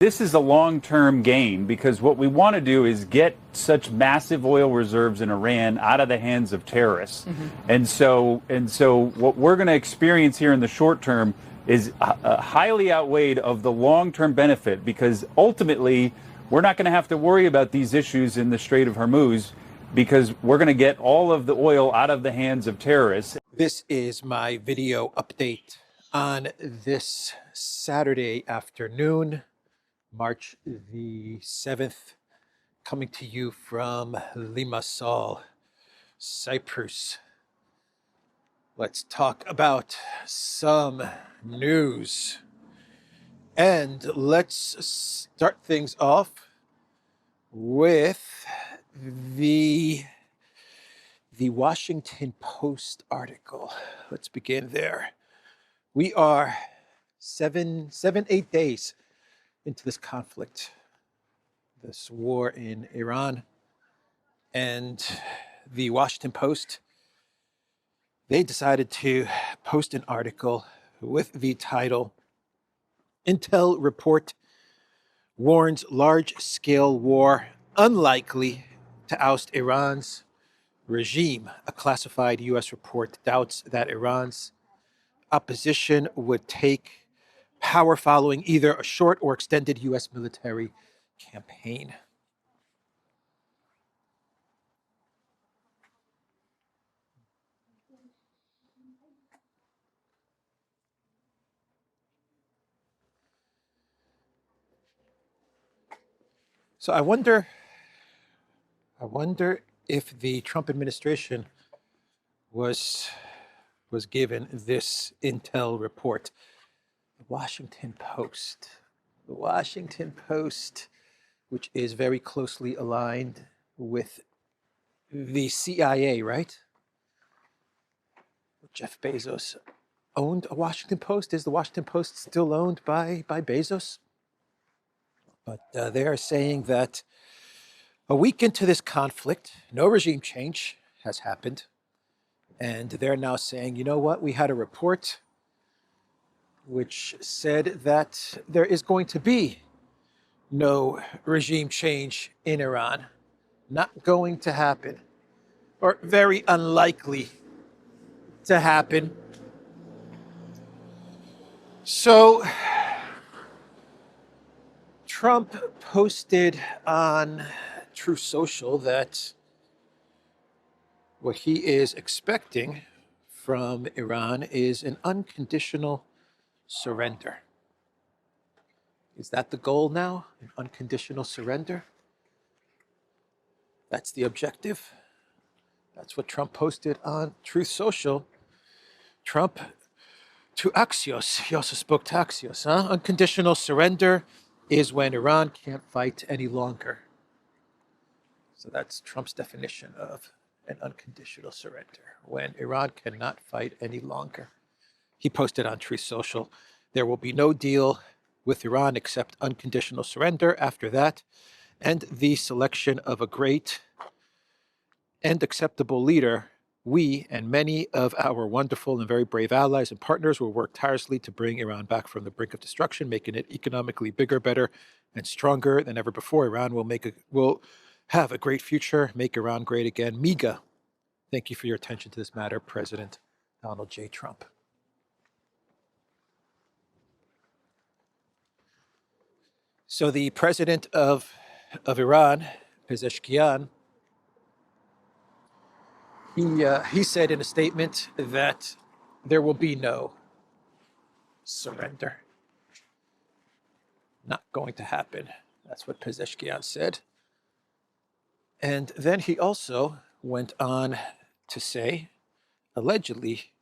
This is a long-term gain because what we want to do is get such massive oil reserves in Iran out of the hands of terrorists. And so what we're going to experience here in the short term is highly outweighed of the long-term benefit, because ultimately we're not going to have to worry about these issues in the Strait of Hormuz because we're going to get all of the oil out of the hands of terrorists. This is my video update on this Saturday afternoon, March the 7th, coming to you from Limassol, Cyprus. Let's talk about some news. And let's start things off with the Washington Post article. Let's begin there. We are 8 days into this conflict, this war in Iran, and the Washington Post, they decided to post an article with the title, Intel Report Warns Large-Scale War Unlikely to Oust Iran's Regime. A classified U.S. report doubts that Iran's opposition would take power following either a short or extended U.S. military campaign. So I wonder if the Trump administration was given this intel report. The Washington Post, which is very closely aligned with the CIA, right? Jeff Bezos owned a Washington Post. Is the Washington Post still owned by Bezos? But they are saying that a week into this conflict, no regime change has happened. And they're now saying, you know what, we had a report which said that there is going to be no regime change in Iran. Not going to happen, or very unlikely to happen. So Trump posted on Truth Social that what he is expecting from Iran is an unconditional surrender. Is that the goal now? An unconditional surrender? That's the objective? That's what Trump posted on Truth Social. Trump to Axios. He also spoke to Axios. Unconditional surrender is when Iran can't fight any longer. So that's Trump's definition of an unconditional surrender, when Iran cannot fight any longer. He posted on Truth Social, there will be no deal with Iran except unconditional surrender after that, and the selection of a great and acceptable leader. We and many of our wonderful and very brave allies and partners will work tirelessly to bring Iran back from the brink of destruction, making it economically bigger, better, and stronger than ever before. Iran will have a great future, make Iran great again. MEGA. Thank you for your attention to this matter, President Donald J. Trump. So the president of Iran, Pezeshkian, he said in a statement that there will be no surrender. Not going to happen. That's what Pezeshkian said. And then he also went on to say, allegedly,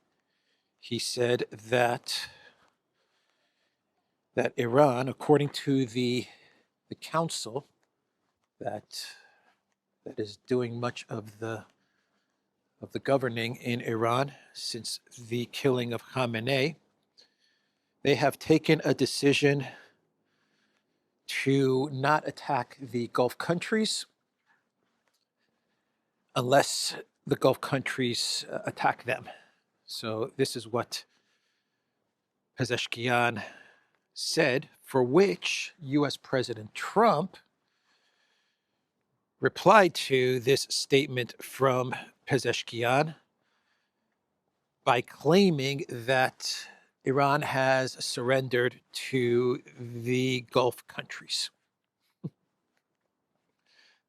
he said that Iran, according to the council that is doing much of the governing in Iran since the killing of Khamenei, they have taken a decision to not attack the Gulf countries unless the Gulf countries attack them. So this is what Pezeshkian said, for which U.S. President Trump replied to this statement from Pezeshkian by claiming that Iran has surrendered to the Gulf countries.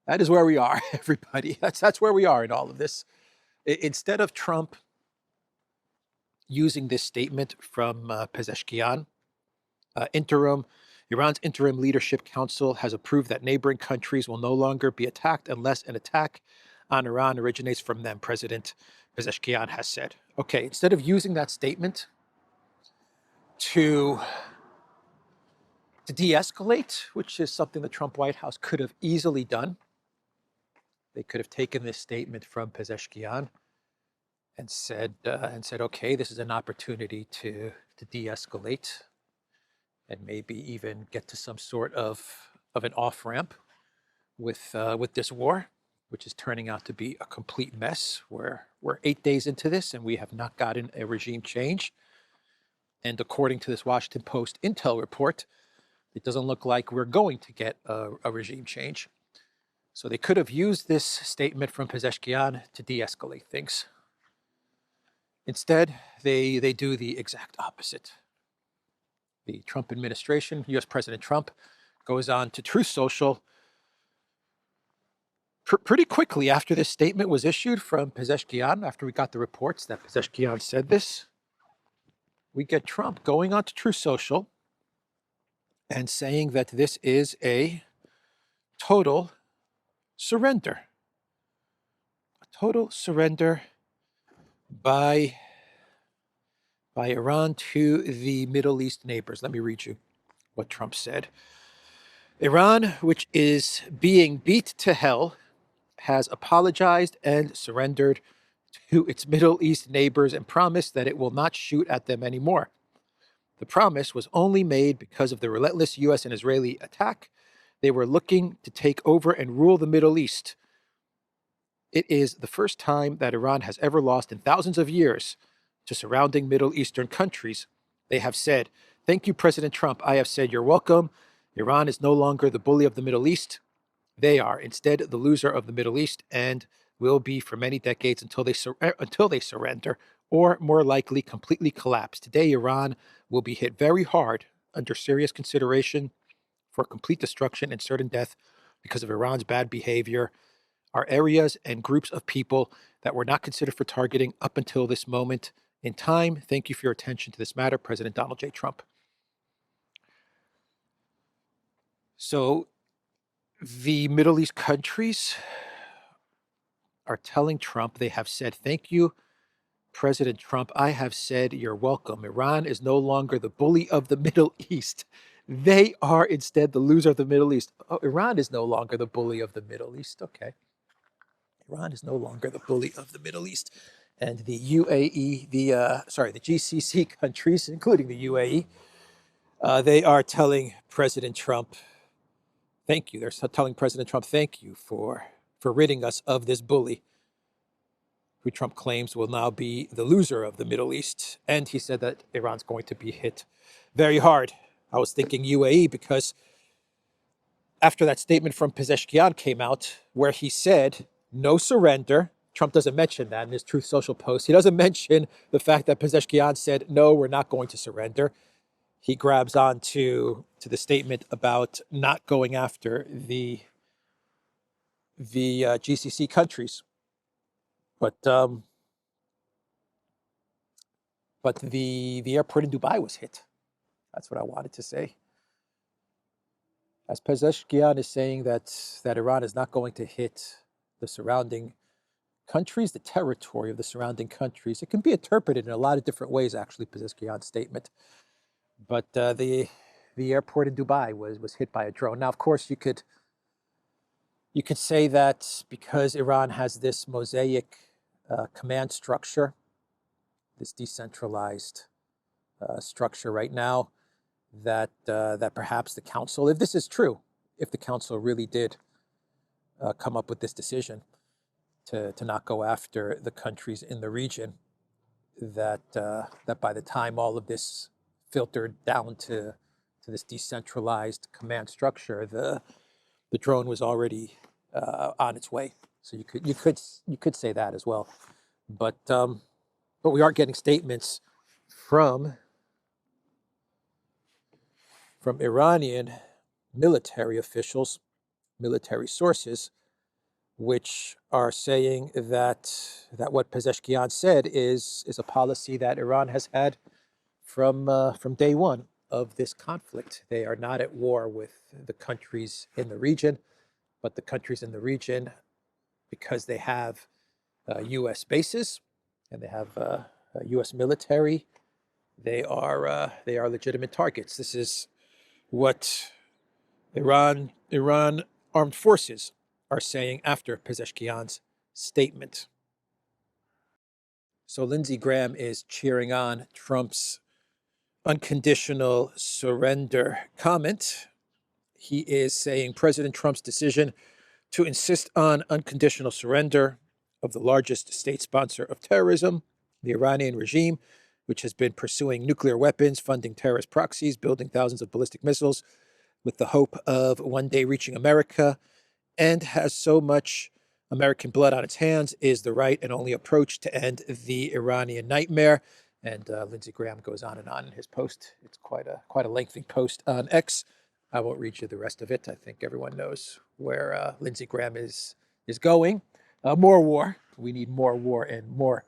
That is where we are, everybody. That's where we are in all of this. Instead of Trump using this statement from Pezeshkian, Iran's Interim Leadership Council has approved that neighboring countries will no longer be attacked unless an attack on Iran originates from them, President Pezeshkian has said. Okay, instead of using that statement to de-escalate, which is something the Trump White House could have easily done, they could have taken this statement from Pezeshkian and said, okay, this is an opportunity to de-escalate and maybe even get to some sort of an off-ramp with this war, which is turning out to be a complete mess. We're 8 days into this, and we have not gotten a regime change. And according to this Washington Post intel report, it doesn't look like we're going to get a regime change. So they could have used this statement from Pezeshkian to de-escalate things. Instead, they do the exact opposite. The Trump administration, U.S. President Trump, goes on to Truth Social pretty quickly after this statement was issued from Pezeshkian, after we got the reports that Pezeshkian said this. We get Trump going on to Truth Social and saying that this is a total surrender. A total surrender by Iran to the Middle East neighbors. Let me read you what Trump said. Iran, which is being beat to hell, has apologized and surrendered to its Middle East neighbors and promised that it will not shoot at them anymore. The promise was only made because of the relentless U.S. and Israeli attack. They were looking to take over and rule the Middle East. It is the first time that Iran has ever lost in thousands of years to surrounding Middle Eastern countries. They have said, "Thank you, President Trump." I have said, "You're welcome." Iran is no longer the bully of the Middle East. They are instead the loser of the Middle East and will be for many decades until they surrender, or more likely completely collapse. Today, Iran will be hit very hard under serious consideration for complete destruction and certain death because of Iran's bad behavior. Are areas and groups of people that were not considered for targeting up until this moment in time. Thank you for your attention to this matter, President Donald J. Trump. So the Middle East countries are telling Trump, they have said, "Thank you, President Trump." I have said, "You're welcome." Iran is no longer the bully of the Middle East. They are instead the loser of the Middle East. Oh, Iran is no longer the bully of the Middle East. Okay. Iran is no longer the bully of the Middle East. And the UAE, the GCC countries, including the UAE, they are telling President Trump, thank you. They're telling President Trump, thank you for ridding us of this bully, who Trump claims will now be the loser of the Middle East. And he said that Iran's going to be hit very hard. I was thinking UAE because after that statement from Pezeshkian came out, where he said, no surrender, Trump doesn't mention that in his Truth Social post. He doesn't mention the fact that Pezeshkian said, no, we're not going to surrender. He grabs on to the statement about not going after the GCC countries. But the airport in Dubai was hit. That's what I wanted to say. As Pezeshkian is saying that Iran is not going to hit the surrounding countries, the territory of the surrounding countries. It can be interpreted in a lot of different ways, actually, Pezeshkian's statement. But the airport in Dubai was hit by a drone. Now, of course, you could say that because Iran has this mosaic command structure, this decentralized structure right now, that perhaps the council, if this is true, if the council really did come up with this decision to not go after the countries in the region, that by the time all of this filtered down to this decentralized command structure, the drone was already on its way. So you could say that as well. But we are getting statements from Iranian military officials, military sources, which are saying that what Pezeshkian said is a policy that Iran has had from day one of this conflict. They are not at war with the countries in the region, but the countries in the region, because they have U.S. bases and they have U.S. military, they are legitimate targets. This is what Iran armed forces are saying after Pezeshkian's statement. So Lindsey Graham is cheering on Trump's unconditional surrender comment. He is saying President Trump's decision to insist on unconditional surrender of the largest state sponsor of terrorism, the Iranian regime, which has been pursuing nuclear weapons, funding terrorist proxies, building thousands of ballistic missiles with the hope of one day reaching America, and has so much American blood on its hands, is the right and only approach to end the Iranian nightmare. And Lindsey Graham goes on in his post. It's quite a lengthy post on X. I won't read you the rest of it. I think everyone knows where Lindsey Graham is going. More war. We need more war and more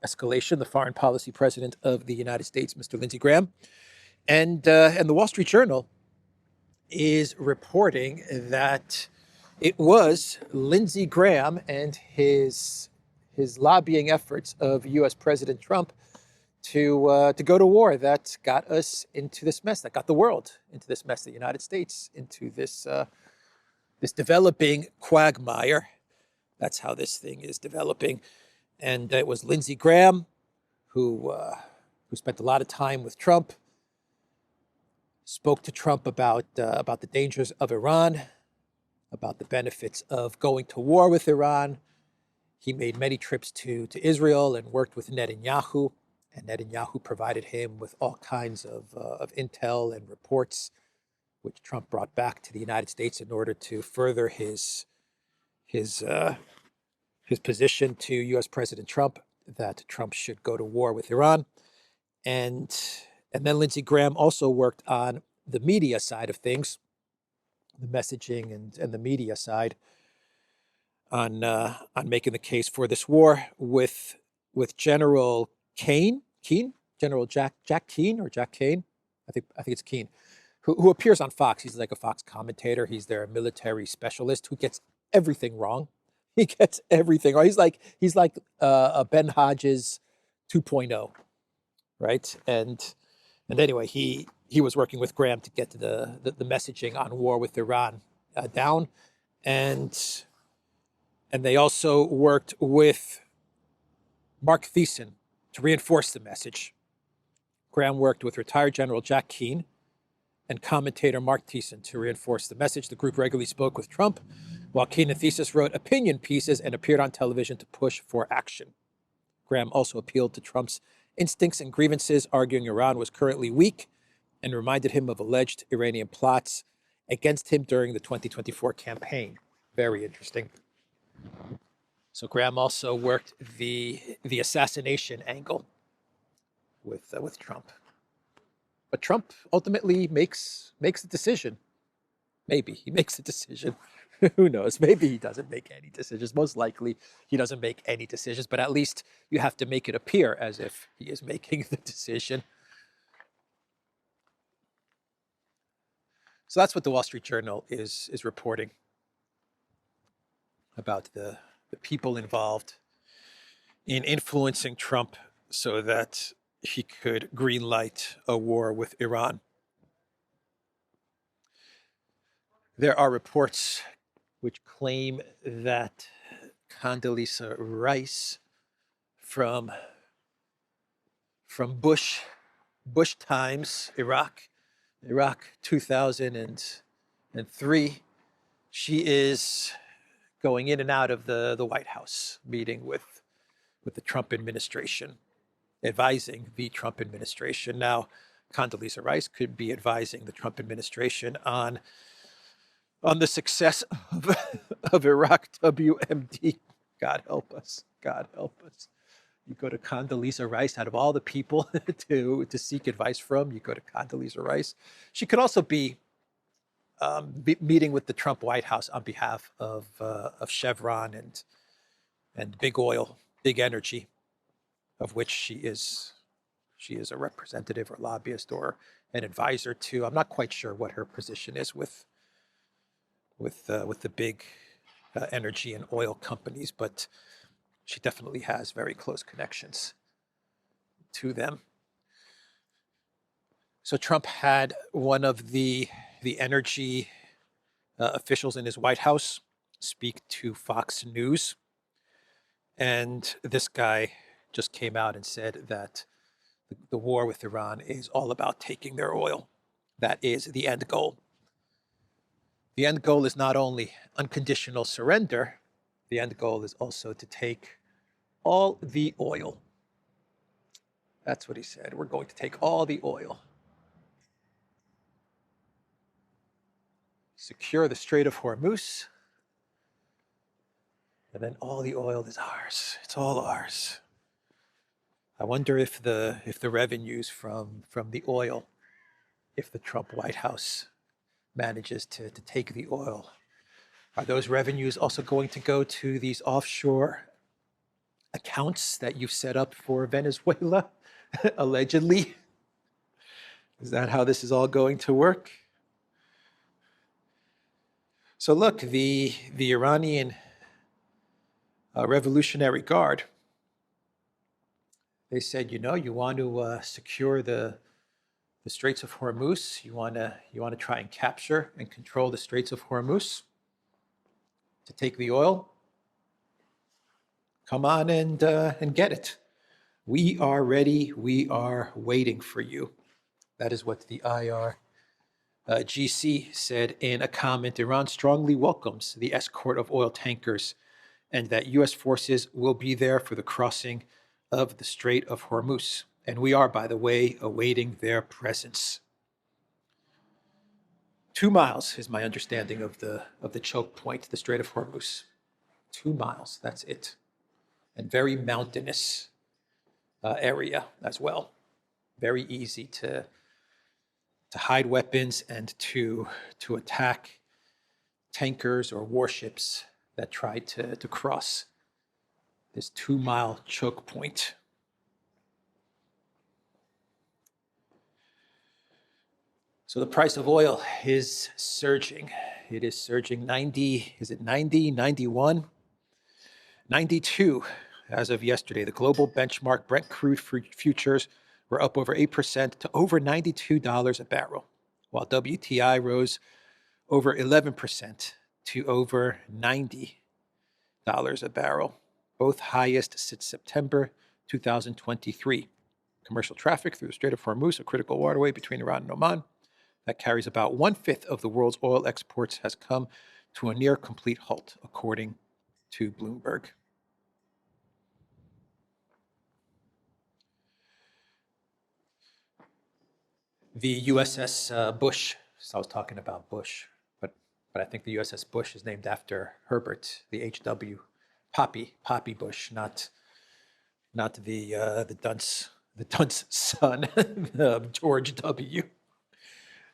escalation. The foreign policy president of the United States, Mr. Lindsey Graham, and the Wall Street Journal is reporting that it was Lindsey Graham and his lobbying efforts of U.S. President Trump to go to war that got us into this mess, that got the world into this mess, the United States into this developing quagmire. That's how this thing is developing. And it was Lindsey Graham who spent a lot of time with Trump, spoke to Trump about the dangers of Iran, about the benefits of going to war with Iran. He made many trips to Israel and worked with Netanyahu, and Netanyahu provided him with all kinds of intel and reports, which Trump brought back to the United States in order to further his position to U.S. President Trump that Trump should go to war with Iran. And then Lindsey Graham also worked on the media side of things, the messaging and the media side, on making the case for this war with General General Jack Keane, I think it's Keane, who appears on Fox. He's like a Fox commentator. He's their military specialist who gets everything wrong. He gets everything wrong. He's like a Ben Hodges 2.0, right? And anyway, he was working with Graham to get to the messaging on war with Iran down, and they also worked with Mark Thiessen to reinforce the message. Graham worked with retired General Jack Keane and commentator Mark Thiessen to reinforce the message. The group regularly spoke with Trump, while Keane and Thiessen wrote opinion pieces and appeared on television to push for action. Graham also appealed to Trump's instincts and grievances, arguing Iran was currently weak, and reminded him of alleged Iranian plots against him during the 2024 campaign. Very interesting. So Graham also worked the assassination angle with Trump. But Trump ultimately makes a decision. Maybe he makes a decision. Who knows? Maybe he doesn't make any decisions. Most likely he doesn't make any decisions, but at least you have to make it appear as if he is making the decision. So that's what the Wall Street Journal is reporting about the people involved in influencing Trump so that he could greenlight a war with Iran. There are reports which claim that Condoleezza Rice from Bush times, Iraq 2003, she is going in and out of the White House, meeting with the Trump administration, advising the Trump administration. Now, Condoleezza Rice could be advising the Trump administration on the success of Iraq WMD. God help us. God help us. You go to Condoleezza Rice, out of all the people to seek advice from, you go to Condoleezza Rice. She could also be meeting with the Trump White House on behalf of Chevron and big oil, big energy, of which she is a representative or lobbyist or an advisor to. I'm not quite sure what her position is with the big energy and oil companies, but she definitely has very close connections to them. So Trump had one of the energy officials in his White House speak to Fox News. And this guy just came out and said that the war with Iran is all about taking their oil. That is the end goal. The end goal is not only unconditional surrender, the end goal is also to take all the oil. That's what he said. We're going to take all the oil. Secure the Strait of Hormuz, and then all the oil is ours. It's all ours. I wonder if the revenues from the oil, if the Trump White House manages to take the oil, are those revenues also going to go to these offshore accounts that you've set up for Venezuela, allegedly? Is that how this is all going to work? So look, the Iranian Revolutionary Guard, they said, you want to secure the Straits of Hormuz. You want to try and capture and control the Straits of Hormuz to take the oil. Come on and get it. We are ready. We are waiting for you. That is what the IRGC said in a comment. Iran strongly welcomes the escort of oil tankers and that U.S. forces will be there for the crossing of the Strait of Hormuz. And we are, by the way, awaiting their presence. 2 miles is my understanding of the choke point, the Strait of Hormuz. 2 miles, that's it. And very mountainous area as well. Very easy to hide weapons and to attack tankers or warships that tried to cross this 2 mile choke point. So the price of oil is surging. It is surging 90, is it 90, 91? 92 as of yesterday. The global benchmark Brent crude futures were up over 8% to over $92 a barrel, while WTI rose over 11% to over $90 a barrel, both highest since September 2023. Commercial traffic through the Strait of Hormuz, a critical waterway between Iran and Oman, that carries about 1/5 of the world's oil exports, has come to a near complete halt, according to Bloomberg. The USS Bush, so I was talking about Bush, but I think the USS Bush is named after Herbert, the H.W. Poppy Bush, not the dunce son, George W.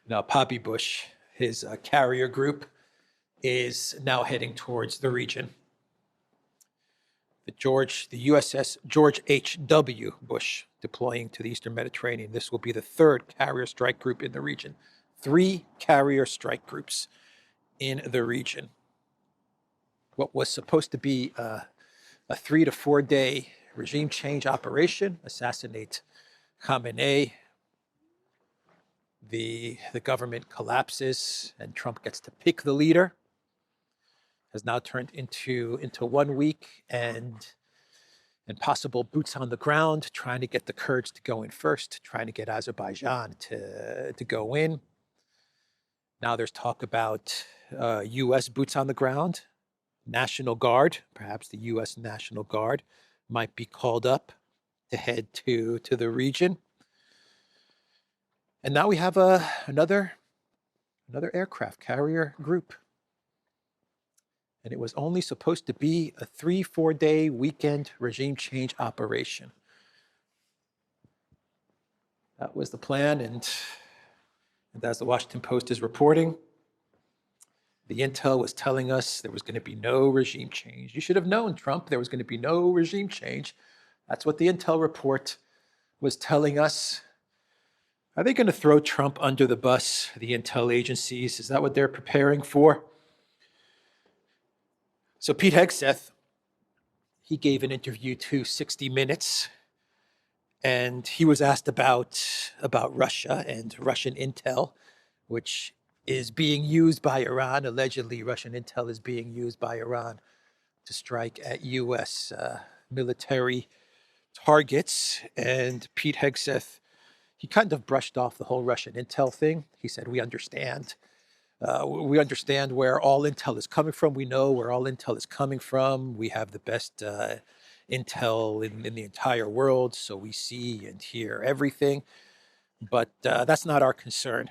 Now, Poppy Bush, his carrier group, is now heading towards the region. The USS George H.W. Bush deploying to the Eastern Mediterranean. This will be the third carrier strike group in the region. 3 carrier strike groups in the region. What was supposed to be a 3 to 4 day regime change operation, assassinate Khamenei. The government collapses and Trump gets to pick the leader, has now turned into 1 week and possible boots on the ground, trying to get the Kurds to go in first, trying to get Azerbaijan to go in. Now there's talk about U.S. boots on the ground, National Guard, perhaps the U.S. National Guard might be called up to head to the region. And now we have another aircraft carrier group. And it was only supposed to be a 3-4 day weekend regime change operation. That was the plan, and as the Washington Post is reporting, the intel was telling us there was going to be no regime change. You should have known, Trump, there was going to be no regime change. That's what the intel report was telling us. Are they going to throw Trump under the bus, the intel agencies? Is that what they're preparing for? So Pete Hegseth, he gave an interview to 60 Minutes, and he was asked about Russia and Russian intel, which is being used by Iran. Allegedly, Russian intel is being used by Iran to strike at U.S. Military targets. And Pete Hegseth, he kind of brushed off the whole Russian intel thing. He said, we understand where all intel is coming from. We know where all intel is coming from. We have the best intel in the entire world, so we see and hear everything. But that's not our concern.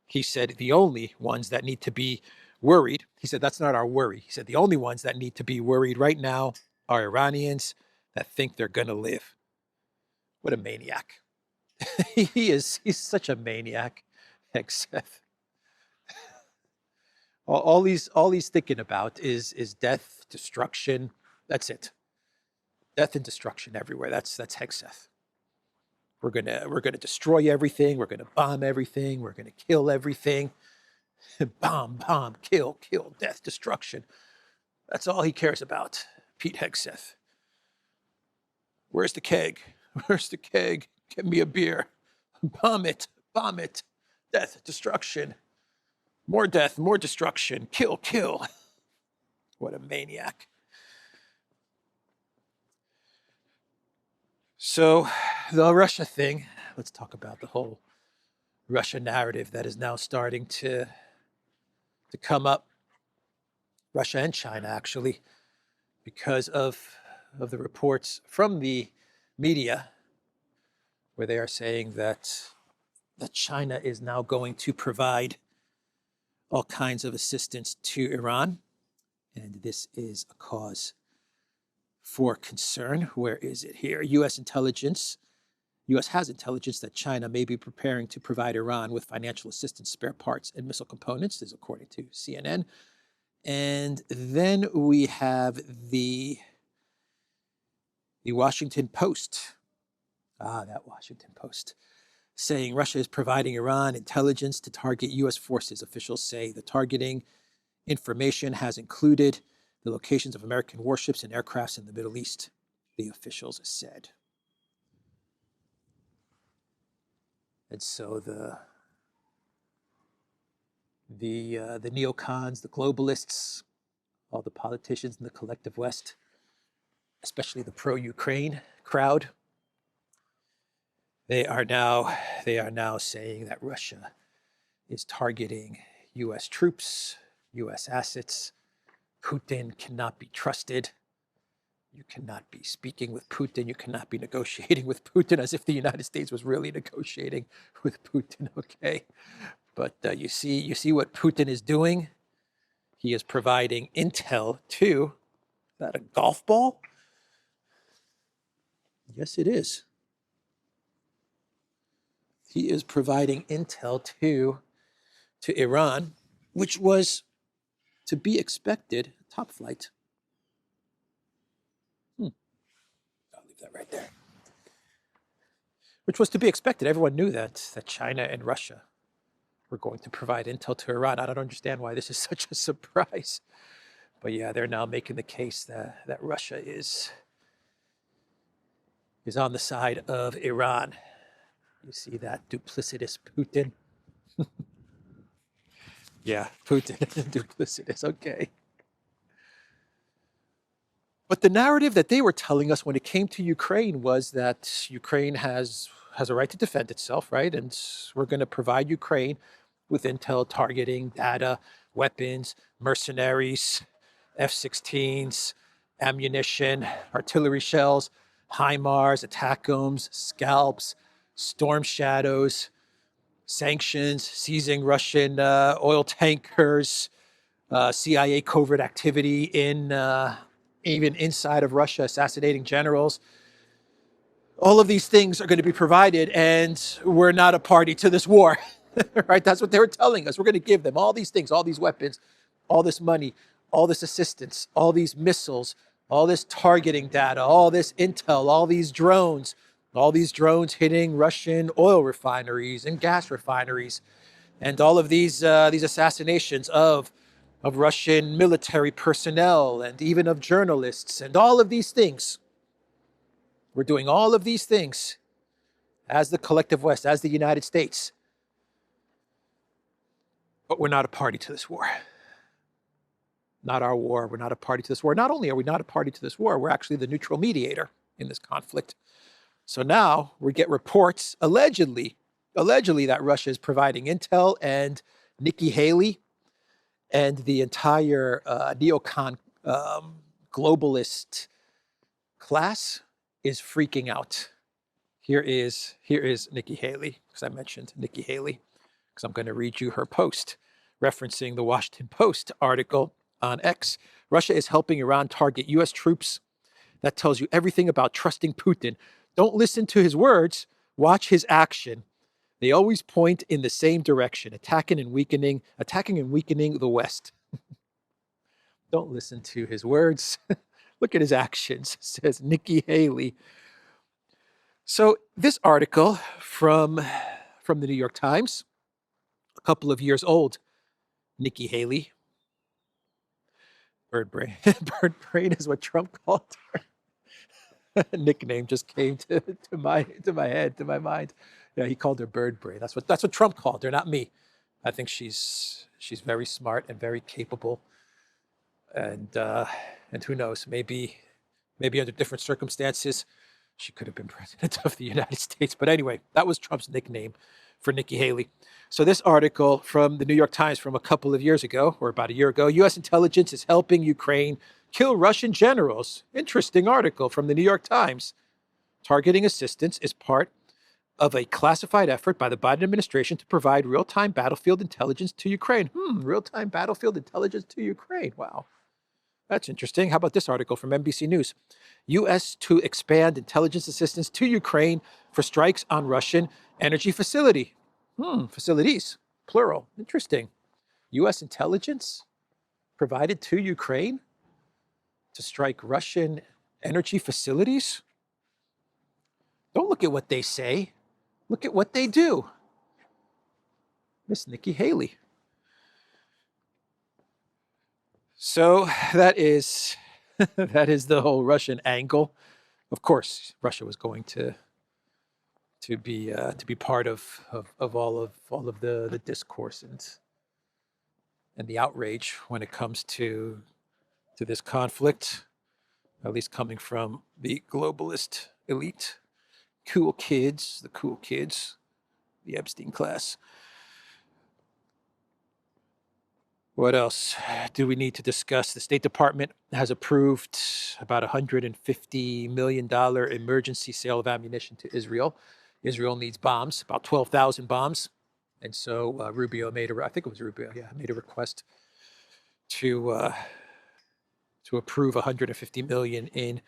He said the only ones that need to be worried, he said that's not our worry. He said the only ones that need to be worried right now are Iranians that think they're going to live. What a maniac. He's such a maniac, Hegseth. All he's thinking about is death, destruction. That's it. Death and destruction everywhere. That's Hegseth. We're gonna destroy everything. We're gonna bomb everything. We're gonna kill everything. Bomb, kill, death, destruction. That's all he cares about. Pete Hegseth. Where's the keg? Where's the keg? Get me a beer. Bomb it. Death, destruction. More death, more destruction. Kill. What a maniac. So the Russia thing, let's talk about the whole Russia narrative that is now starting to come up. Russia and China, actually, because of the reports from the media where they are saying that China is now going to provide all kinds of assistance to Iran. And this is a cause for concern. Where is it here? U.S. has intelligence that China may be preparing to provide Iran with financial assistance, spare parts, and missile components. This is according to CNN. And then we have the Washington Post. That Washington Post saying Russia is providing Iran intelligence to target U.S. forces. Officials say the targeting information has included the locations of American warships and aircrafts in the Middle East, the officials said. And so the neocons, the globalists, all the politicians in the collective West, especially the pro-Ukraine crowd, they are now saying that Russia is targeting U.S. troops, U.S. assets. Putin cannot be trusted. You cannot be speaking with Putin. You cannot be negotiating with Putin, as if the United States was really negotiating with Putin. Okay, but you see what Putin is doing. He is providing intel to. Is that a golf ball? Yes, it is. He is providing intel to Iran, which was to be expected. Top flight. I'll leave that right there. Which was to be expected. Everyone knew that China and Russia were going to provide intel to Iran. I don't understand why this is such a surprise. But yeah, they're now making the case that Russia is on the side of Iran. You see that duplicitous Putin? Yeah, Putin, duplicitous, okay. But the narrative that they were telling us when it came to Ukraine was that Ukraine has a right to defend itself, right? And we're going to provide Ukraine with intel, targeting, data, weapons, mercenaries, F-16s, ammunition, artillery shells, HIMARS, ATACMS, scalps, storm shadows, sanctions, seizing Russian oil tankers, CIA covert activity in even inside of Russia, assassinating generals. All of these things are going to be provided, and we're not a party to this war. Right? That's what they were telling us. We're going to give them all these things, all these weapons, all this money, all this assistance, all these missiles, all this targeting data, all this intel, all these drones hitting Russian oil refineries and gas refineries, and all of these assassinations of Russian military personnel and even of journalists, and all of these things. We're doing all of these things as the collective West, as the United States. But we're not a party to this war. Not our war. We're not a party to this war. Not only are we not a party to this war, we're actually the neutral mediator in this conflict. So now we get reports, allegedly, that Russia is providing intel, and Nikki Haley and the entire NEOCON globalist class is freaking out. Here is Nikki Haley, because I mentioned Nikki Haley, because I'm going to read you her post referencing the Washington Post article on X. Russia is helping Iran target U.S. troops. That tells you everything about trusting Putin. Don't listen to his words. Watch his action. They always point in the same direction, attacking and weakening the West. Don't listen to his words. Look at his actions, says Nikki Haley. So this article from the New York Times, a couple of years old, Nikki Haley. Bird brain. Bird brain is what Trump called her. Nickname just came to my head, to my mind. Yeah, he called her bird brain. That's what Trump called her, not me. I think she's very smart and very capable. And who knows, maybe under different circumstances, she could have been president of the United States. But anyway, that was Trump's nickname for Nikki Haley. So this article from the New York Times from a couple of years ago, or about a year ago, U.S. intelligence is helping Ukraine kill Russian generals. Interesting article from the New York Times. Targeting assistance is part of a classified effort by the Biden administration to provide real-time battlefield intelligence to Ukraine. Real-time battlefield intelligence to Ukraine. Wow. That's interesting. How about this article from NBC News? U.S. to expand intelligence assistance to Ukraine for strikes on Russian energy facilities, plural. Interesting. U.S. intelligence provided to Ukraine to strike Russian energy facilities? Don't look at what they say. Look at what they do. Miss Nikki Haley. So that is the whole Russian angle. Of course, Russia was going to be part of all of the discourse and the outrage when it comes to this conflict, at least coming from the globalist elite, the cool kids, the Epstein class. What else do we need to discuss? The State Department has approved about $150 million emergency sale of ammunition to Israel. Israel needs bombs, about 12,000 bombs. And so Rubio made a request to approve $150 million in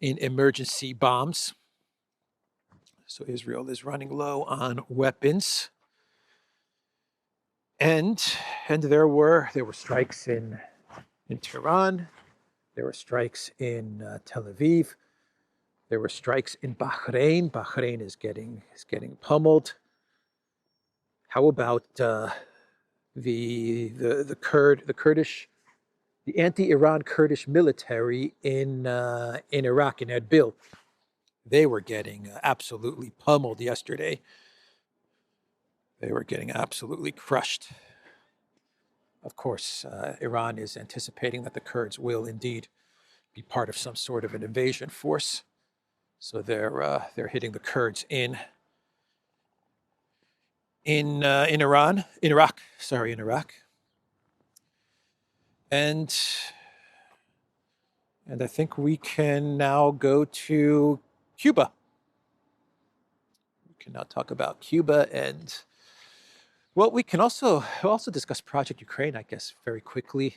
emergency bombs. So Israel is running low on weapons. And there were strikes in Tehran, there were strikes in Tel Aviv, there were strikes in Bahrain. Bahrain is getting pummeled. How about the anti-Iran Kurdish military in Iraq, in Erbil? They were getting absolutely pummeled yesterday. They were getting absolutely crushed. Of course, Iran is anticipating that the Kurds will indeed be part of some sort of an invasion force. So they're hitting the Kurds in Iraq. And I think we can now go to Cuba. We can now talk about Cuba and Well, we can also discuss Project Ukraine, I guess, very quickly.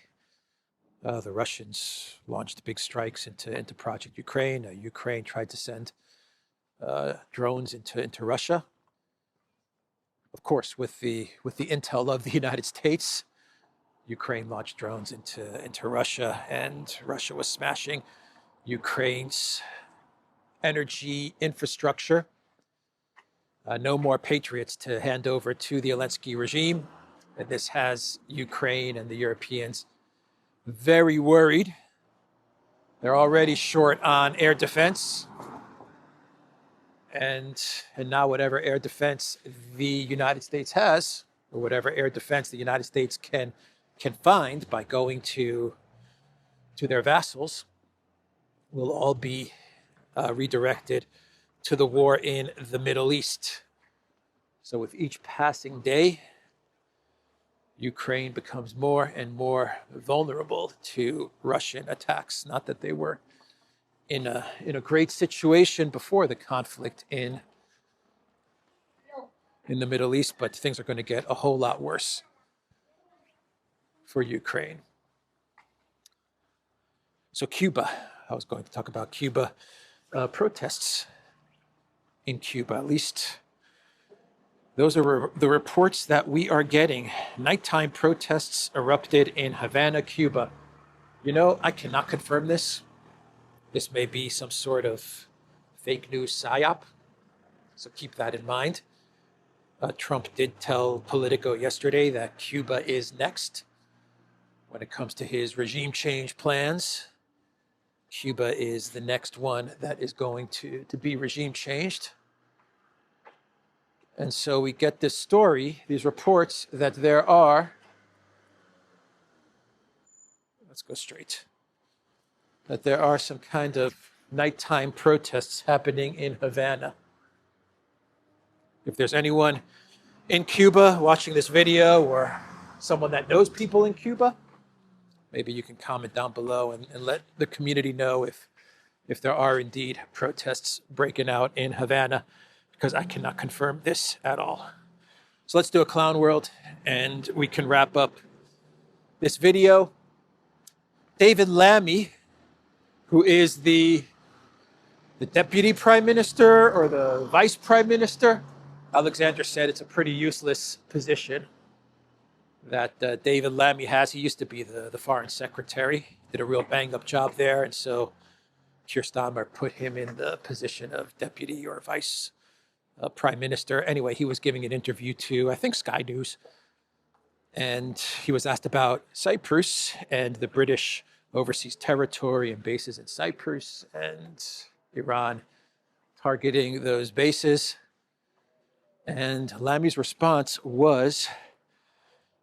The Russians launched big strikes into Project Ukraine. Ukraine tried to send drones into Russia. Of course, with the intel of the United States, Ukraine launched drones into Russia, and Russia was smashing Ukraine's energy infrastructure. No more patriots to hand over to the Zelensky regime. And this has Ukraine and the Europeans very worried. They're already short on air defense. And now whatever air defense the United States has, or whatever air defense the United States can find by going to their vassals, will all be redirected to the war in the Middle East. So with each passing day, Ukraine becomes more and more vulnerable to Russian attacks. Not that they were in a great situation before the conflict in the Middle East, but things are going to get a whole lot worse for Ukraine. So Cuba, I was going to talk about Cuba. Protests in Cuba, at least those are the reports that we are getting. Nighttime protests erupted in Havana, Cuba. You know, I cannot confirm this. This may be some sort of fake news psyop, so keep that in mind. Trump did tell Politico yesterday that Cuba is next when it comes to his regime change plans. Cuba is the next one that is going to be regime changed. And so we get this story, these reports that there are, let's go straight, that there are some kind of nighttime protests happening in Havana. If there's anyone in Cuba watching this video, or someone that knows people in Cuba, maybe you can comment down below and let the community know if there are indeed protests breaking out in Havana, because I cannot confirm this at all. So let's do a clown world and we can wrap up this video. David Lammy, who is the deputy prime minister or the vice prime minister, Alexander said it's a pretty useless position that David Lammy has. He used to be the foreign secretary, did a real bang-up job there, and so Keir Starmer put him in the position of deputy or vice prime minister. Anyway, he was giving an interview to, I think, Sky News, and he was asked about Cyprus and the British overseas territory and bases in Cyprus and Iran targeting those bases. And Lammy's response was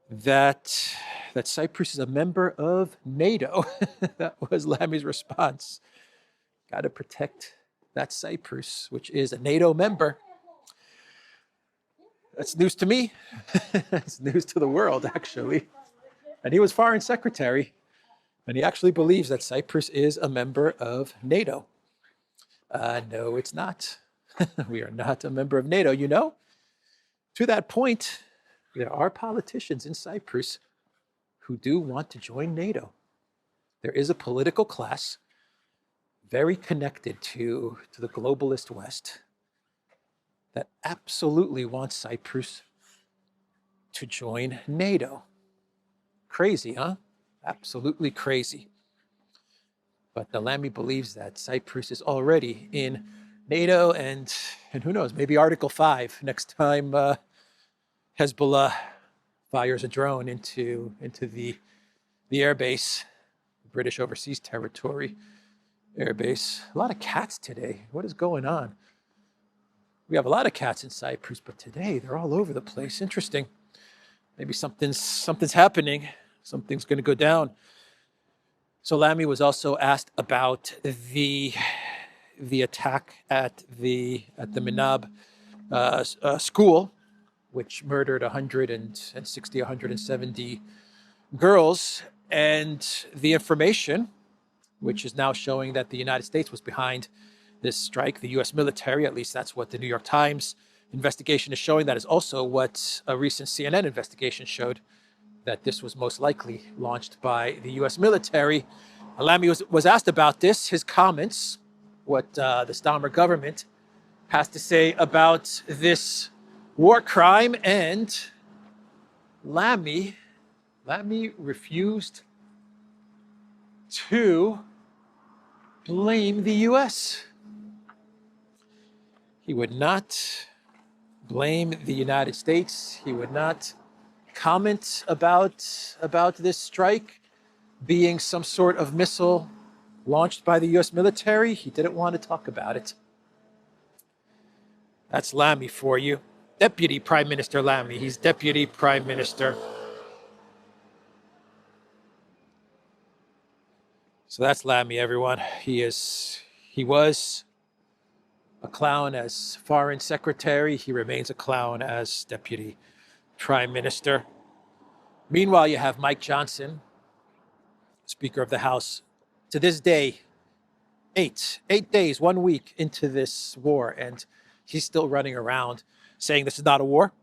that Cyprus is a member of NATO. That was Lammy's response. Got to protect that Cyprus, which is a NATO member. That's news to me. It's news to the world, actually. And he was foreign secretary, and he actually believes that Cyprus is a member of NATO. No, it's not. We are not a member of NATO, you know? To that point, there are politicians in Cyprus who do want to join NATO. There is a political class very connected to the globalist West that absolutely wants Cyprus to join NATO. Crazy, huh? Absolutely crazy. But Lammy believes that Cyprus is already in NATO, and who knows, maybe Article 5 next time Hezbollah fires a drone into the airbase, British overseas territory airbase. A lot of cats today. What is going on? We have a lot of cats in Cyprus, but today they're all over the place. Interesting. Maybe something's happening. Something's going to go down. So Lammy was also asked about the attack at the Minab school, which murdered 170 girls, and the information, which is now showing that the United States was behind this strike, the U.S. military, at least that's what the New York Times investigation is showing. That is also what a recent CNN investigation showed, that this was most likely launched by the U.S. military. Lammy was asked about this, his comments, what the Starmer government has to say about this war crime, and Lammy refused to blame the U.S. He would not blame the United States. He would not comment about this strike being some sort of missile launched by the U.S. military. He didn't want to talk about it. That's Lammy for you. Deputy Prime Minister Lammy. He's Deputy Prime Minister. So that's Lammy, everyone. He was a clown as Foreign Secretary. He remains a clown as Deputy Prime Minister. Meanwhile, you have Mike Johnson, Speaker of the House. To this day, eight days, 1 week into this war, and he's still running around saying this is not a war.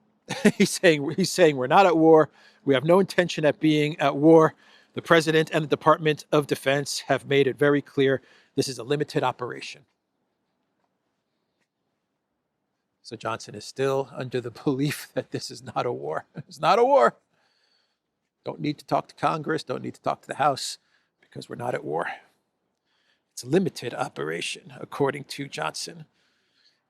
He's saying we're not at war. We have no intention at being at war. The President and the Department of Defense have made it very clear this is a limited operation. So Johnson is still under the belief that this is not a war. It's not a war. Don't need to talk to Congress, don't need to talk to the House, because we're not at war. It's a limited operation, according to Johnson.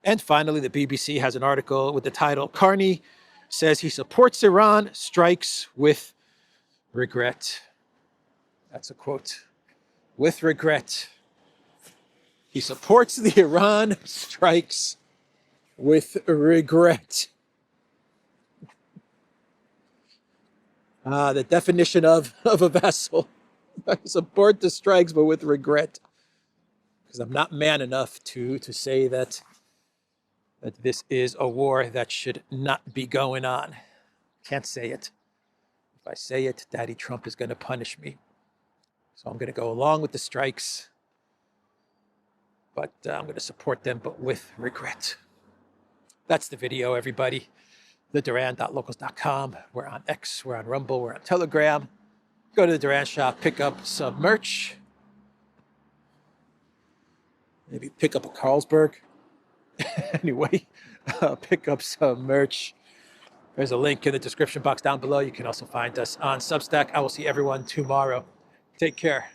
And finally, the BBC has an article with the title, Carney says he supports Iran, strikes with regret. That's a quote. With regret. He supports the Iran strikes with regret. The definition of a vassal. I support the strikes, but with regret. Because I'm not man enough to say that this is a war that should not be going on. Can't say it. If I say it, Daddy Trump is going to punish me. So I'm going to go along with the strikes, but I'm going to support them, but with regret. That's the video, everybody. theduran.locals.com. We're on X, we're on Rumble, we're on Telegram. Go to the Duran shop, pick up some merch. Maybe pick up a Carlsberg. Anyway, pick up some merch. There's a link in the description box down below. You can also find us on Substack. I will see everyone tomorrow. Take care.